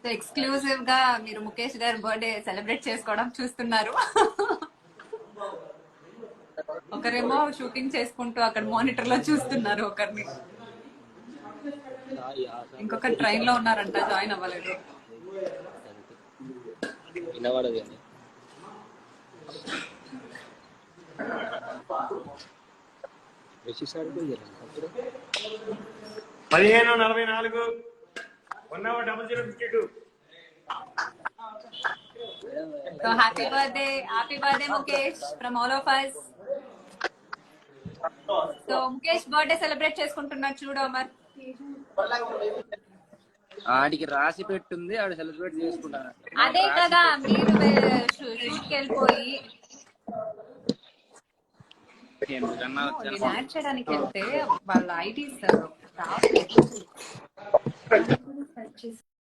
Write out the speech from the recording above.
So exclusive గా మీరు ముఖేష్ గారి బర్త్డే సెలబ్రేట్ చేసుకోవడం చూస్తున్నారు. ఒకరేమో షూటింగ్ చేసుకుంటూ అక్కడ మానిటర్ లో చూస్తున్నారు ఒకరిని, ఇంకొక ట్రైన్ లో ఉన్నారంట, జాయిన్ అవ్వలేదు. వినబడదు 15:44 1:00 So happy birthday Mukesh from all of us. So Mukesh birthday celebrate చేసుకుంటున్నాడు చూడు అమర్. ఆడికి రాసి పెట్టుంది, ఆడు సెలబ్రేట్ చేసుకుంటాను. అదే కదా, మీరు వెళ్ళిపోయి నేను యాడ్ చేయడానికి వెళ్తే వాళ్ళ ఐడీస్